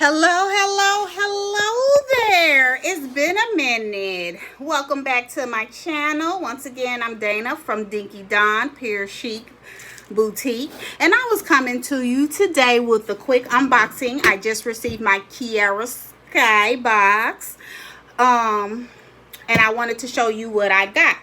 Hello there. It's been a minute. Welcome back to my channel. Once again, I'm Dana from DinkyDawn, peerchic boutique, and I was coming to you today with a quick unboxing. I just received my Kiara Sky box, and I wanted to show you what I got.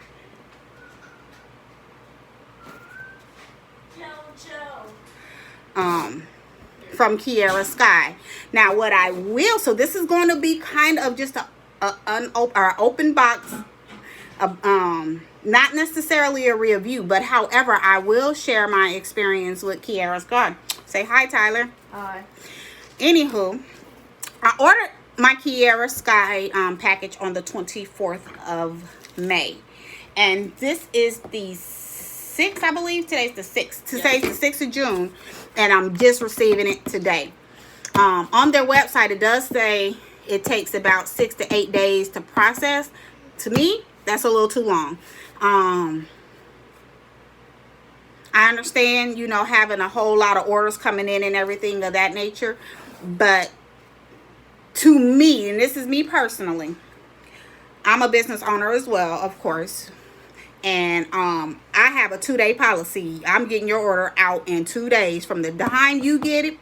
From Kiara Sky. Now what I will, so this is going to be kind of just an open box, not necessarily a review, but however I will share my experience with Kiara Sky. Say hi, Tyler. Hi. Anywho, I ordered my Kiara Sky package on the 24th of May, and this is the 6th, I believe. Today's the 6th. Today's the 6th of June, and I'm just receiving it today. On their website, it does say it takes about 6 to 8 days to process. To me, that's a little too long. I understand, you know, having a whole lot of orders coming in and everything of that nature, but to me, and this is me personally, I'm a business owner as well, of course. And I have a 2-day policy. I'm getting your order out in 2 days from the time you get it,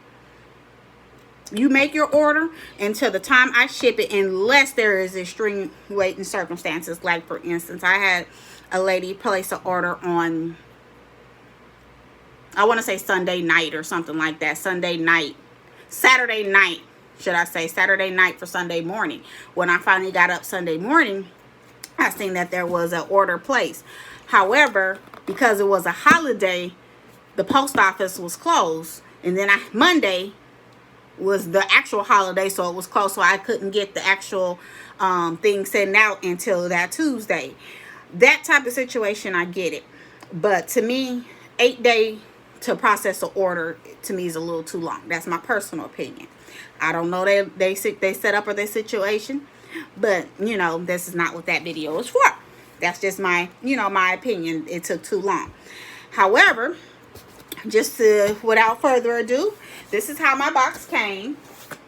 you make your order, until the time I ship it, unless there is extreme waiting circumstances. Like, for instance, I had a lady place an order on, I want to say Sunday night or something like that. Saturday night, should I say, Saturday night for Sunday morning. When I finally got up Sunday morning, I seen that there was an order placed. However, because it was a holiday, the post office was closed, and then Monday was the actual holiday, so it was closed, so I couldn't get the actual thing sent out until that Tuesday. That type of situation, I get it, but to me, 8 days to process an order, to me, is a little too long. That's my personal opinion. I don't know they set up or their situation, but you know, this is not what that video is for. That's just my, you know, my opinion. It took too long. However, just without further ado, this is how my box came.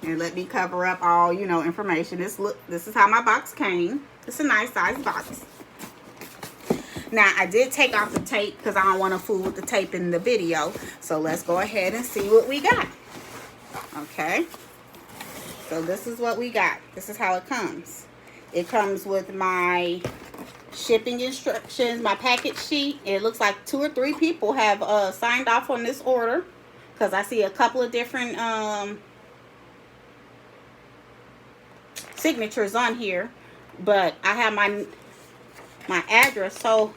And let me cover up all, you know, information. This is how my box came. It's a nice size box. Now, I did take off the tape because I don't want to fool with the tape in the video. So let's go ahead and see what we got. Okay. So this is what we got. This is how it comes. It comes with my shipping instructions, my package sheet. It looks like 2 or 3 people have signed off on this order, because I see a couple of different signatures on here. But I have my address so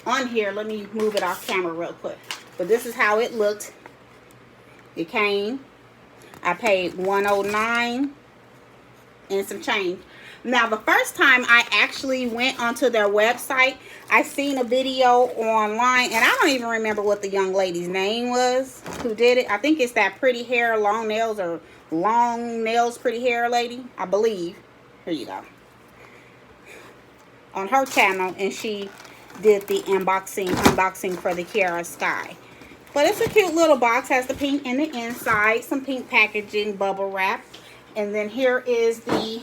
on here. Let me move it off camera real quick. But this is how it looked. It came. I paid $109 and some change. Now, the first time I actually went onto their website, I seen a video online, and I don't even remember what the young lady's name was who did it. I think it's that pretty hair, long nails, or long nails, pretty hair lady, I believe. Here you go. On her channel, and she did the unboxing for the Kiara Sky. But it's a cute little box. Has the pink in the inside, some pink packaging, bubble wrap, and then here is the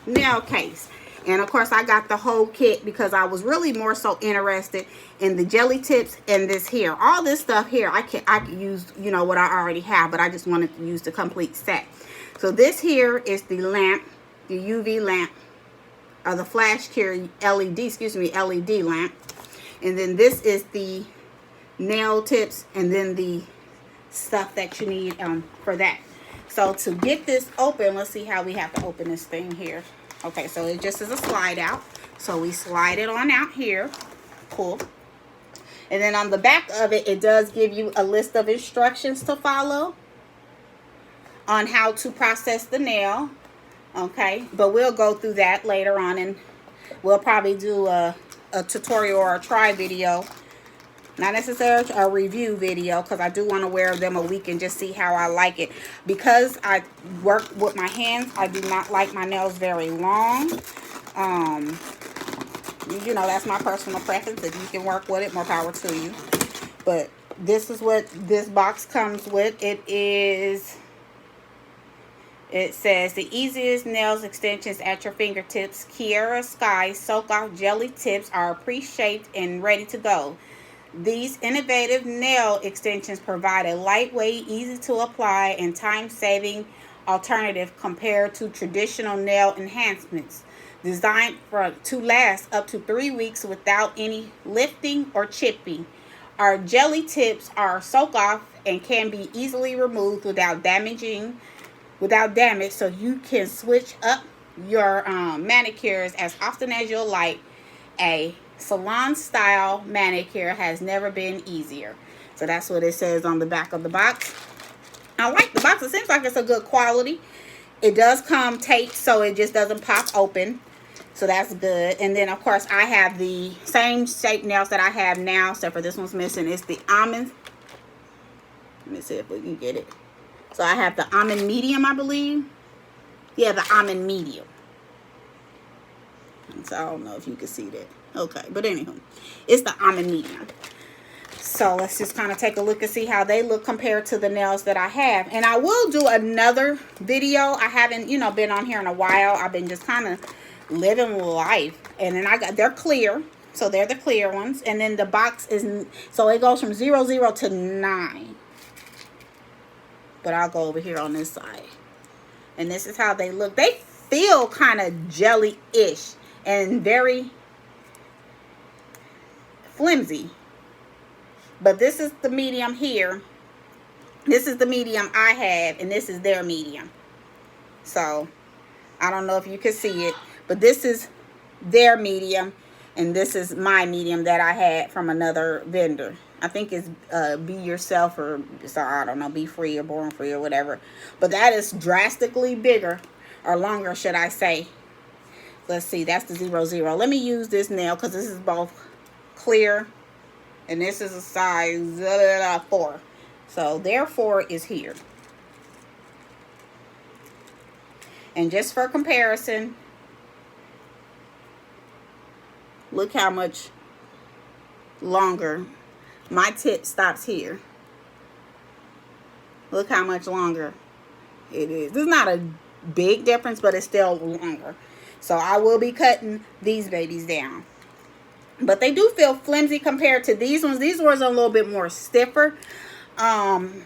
nail case. And of course, I got the whole kit because I was really more so interested in the jelly tips and this here. All this stuff here, I could use, you know, what I already have, but I just wanted to use the complete set. So this here is the lamp, the UV lamp, or the flash cure LED, LED lamp. And then this is the nail tips, and then the stuff that you need for that. So to get this open, let's see how we have to open this thing here. Okay, so it just is a slide out. So we slide it on out here. Cool. And then on the back of it, it does give you a list of instructions to follow on how to process the nail. Okay, but we'll go through that later on, and we'll probably do a tutorial or a try video. Not necessarily a review video, because I do want to wear them a week and just see how I like it. Because I work with my hands, I do not like my nails very long. You know, that's my personal preference. If you can work with it, more power to you. But this is what this box comes with. It is It says the easiest nails extensions at your fingertips. Kiara Sky Soak Off Jelly Tips are pre-shaped and ready to go. These innovative nail extensions provide a lightweight, easy to apply, and time-saving alternative compared to traditional nail enhancements. Designed to last up to 3 weeks without any lifting or chipping. Our jelly tips are soak off and can be easily removed without damage, so you can switch up your manicures as often as you'll like. A salon style manicure has never been easier. So that's what it says on the back of the box. I like the box. It seems like it's a good quality. It does come taped, so it just doesn't pop open. So that's good. And then, of course, I have the same shape nails that I have now, except for this one's missing. It's the almond. Let me see if we can get it. So I have the almond medium, I believe. Yeah, the almond medium. So I don't know if you can see that. Okay, but anywho, it's the almond medium. So let's just kind of take a look and see how they look compared to the nails that I have. And I will do another video. I haven't, been on here in a while. I've been just kind of living life. And then they're clear. So they're the clear ones. And then the box is, so it goes from 0 to 9. But I'll go over here on this side. And this is how they look. They feel kind of jelly-ish and very flimsy. But this is the medium here. This is the medium I have, and this is their medium. So I don't know if you can see it, but this is their medium, and this is my medium that I had from another vendor. I think it's Be Yourself, or so I don't know, Be Free or Born Free or whatever. But that is drastically bigger, or longer, should I say. Let's see, that's the 0. Let me use this nail because this is both clear, and this is a size 4. So therefore is here. And just for comparison, look how much longer my tip stops here. Look how much longer it is. This is not a big difference, but it's still longer. So I will be cutting these babies down. But they do feel flimsy compared to these ones. These ones are a little bit more stiffer. And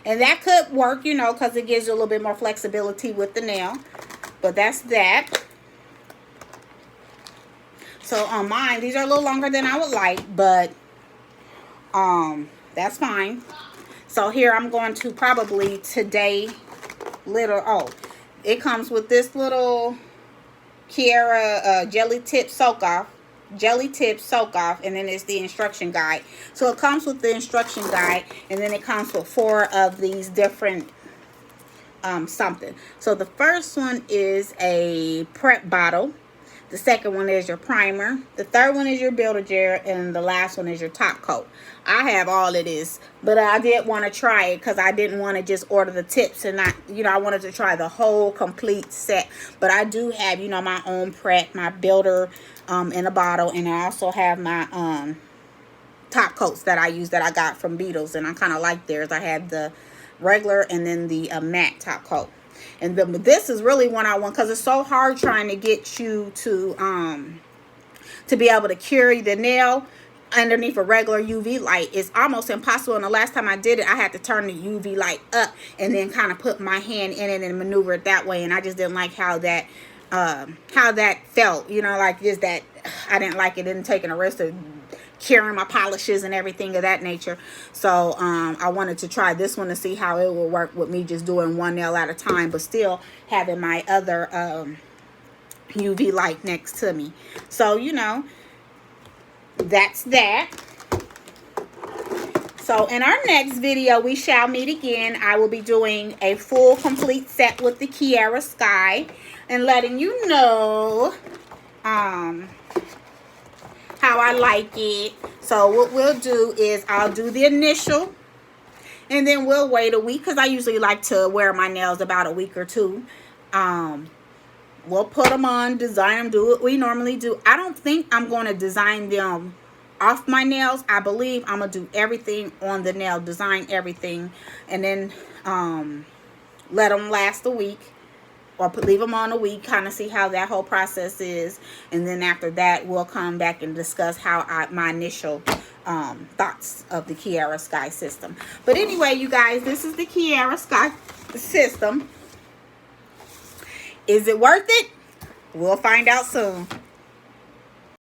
that could work, because it gives you a little bit more flexibility with the nail. But that's that. So on mine, these are a little longer than I would like, but that's fine. So here I'm going to probably today it comes with this little Kiara jelly tip soak off, and then it's the instruction guide. So it comes with the instruction guide, and then it comes with 4 of these different something. So the first one is a prep bottle. The second one is your primer. The third one is your builder gel, and the last one is your top coat. I have all of this, but I did want to try it because I didn't want to just order the tips and not, I wanted to try the whole complete set. But I do have, my own prep, my builder in a bottle, and I also have my top coats that I use that I got from Beetles, and I kind of like theirs. I have the regular and then the matte top coat. And this is really one I want because it's so hard trying to get you to be able to carry the nail underneath a regular UV light. It's almost impossible. And the last time I did it, I had to turn the UV light up and then kind of put my hand in it and maneuver it that way. And I just didn't like how that felt. Like just that I didn't like it. Didn't taking a risk of curing my polishes and everything of that nature. So I wanted to try this one to see how it will work with me just doing one nail at a time, but still having my other UV light next to me. So that's that. So in our next video, we shall meet again. I will be doing a full complete set with the Kiara Sky and letting you know how I like it. So what we'll do is I'll do the initial, and then we'll wait a week because I usually like to wear my nails about a week or 2. We'll put them on, design them, do what we normally do. I don't think I'm going to design them off my nails. I believe I'm going to do everything on the nail, design everything, and then let them last a week, or leave them on a week, kind of see how that whole process is. And then after that, we'll come back and discuss how my initial thoughts of the Kiara Sky system. But anyway, you guys, this is the Kiara Sky system. Is it worth it? We'll find out soon.